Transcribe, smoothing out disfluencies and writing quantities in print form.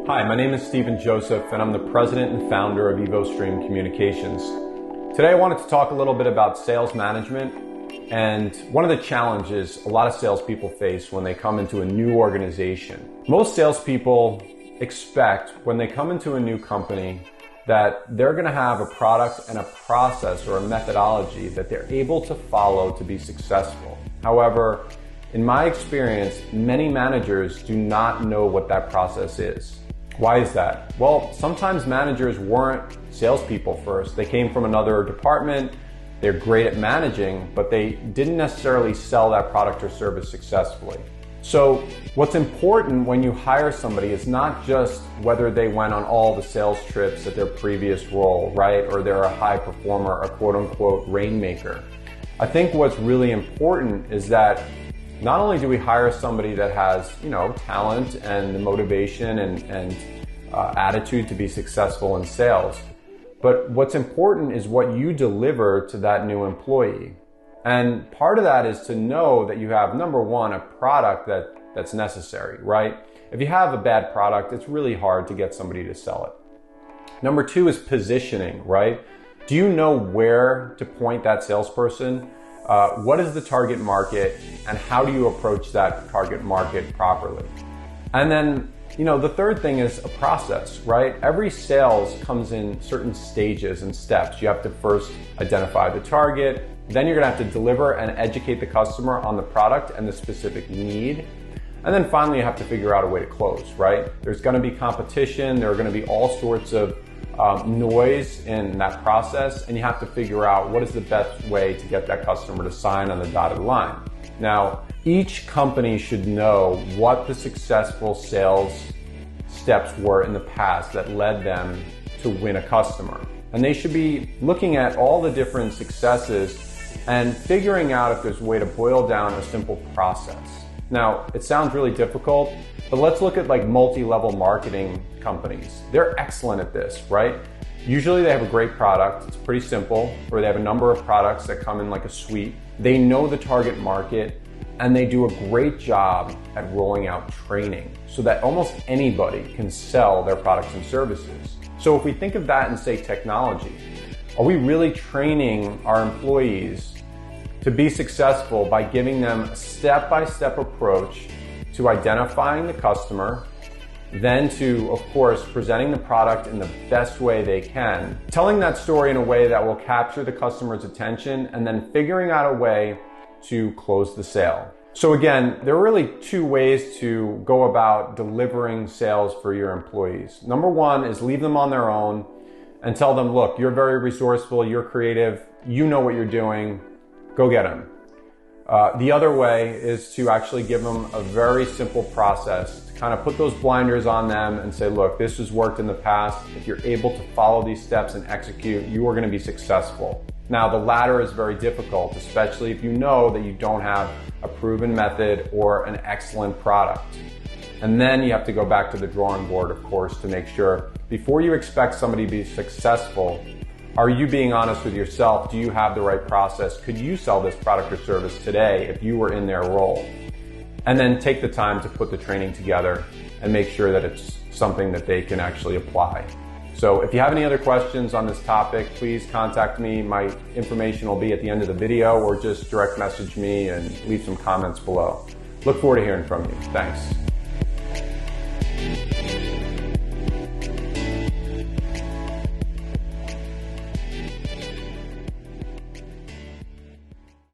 Hi, my name is Stephen Joseph, and I'm the president and founder of EvoStream Communications. Today I wanted to talk a little bit about sales management and one of the challenges a lot of salespeople face when they come into a new organization. Most salespeople expect when they come into a new company that they're going to have a product and a process or a methodology that they're able to follow to be successful. However, in my experience, many managers do not know what that process is. Why is that? Well, sometimes managers weren't salespeople first. They came from another department. They're great at managing, but they didn't necessarily sell that product or service successfully. So what's important when you hire somebody is not just whether they went on all the sales trips at their previous role, right? Or they're a high performer, a quote unquote rainmaker. I think what's really important is that not only do we hire somebody that has, talent and the motivation and attitude to be successful in sales, but what's important is what you deliver to that new employee. And part of that is to know that you have, number one, a product that's necessary, right? If you have a bad product, it's really hard to get somebody to sell it. Number two is positioning, right? Do you know where to point that salesperson? What is the target market, and how do you approach that target market properly? And then, the third thing is a process, right? Every sales comes in certain stages and steps. You have to first identify the target, then you're gonna have to deliver and educate the customer on the product and the specific need. And then finally, you have to figure out a way to close, right? There's gonna be competition, there are gonna be all sorts of noise in that process, and you have to figure out what is the best way to get that customer to sign on the dotted line. Now, each company should know what the successful sales steps were in the past that led them to win a customer. And they should be looking at all the different successes and figuring out if there's a way to boil down a simple process. Now, it sounds really difficult, but let's look at multi-level marketing companies. They're excellent at this, right? Usually they have a great product, it's pretty simple, or they have a number of products that come in like a suite. They know the target market, and they do a great job at rolling out training so that almost anybody can sell their products and services. So if we think of that and say technology, are we really training our employees to be successful by giving them a step-by-step approach to identifying the customer, then to, of course, presenting the product in the best way they can, telling that story in a way that will capture the customer's attention, and then figuring out a way to close the sale. So again, there are really two ways to go about delivering sales for your employees. Number one is leave them on their own and tell them, look, you're very resourceful, you're creative, you know what you're doing, go get them. The other way is to actually give them a very simple process to kind of put those blinders on them and say, look, this has worked in the past. If you're able to follow these steps and execute, you are going to be successful. Now, the latter is very difficult, especially if you know that you don't have a proven method or an excellent product. And then you have to go back to the drawing board, of course, to make sure before you expect somebody to be successful, are you being honest with yourself? Do you have the right process? Could you sell this product or service today if you were in their role? And then take the time to put the training together and make sure that it's something that they can actually apply. So if you have any other questions on this topic, please contact me. My information will be at the end of the video, or just direct message me and leave some comments below. Look forward to hearing from you. Thanks.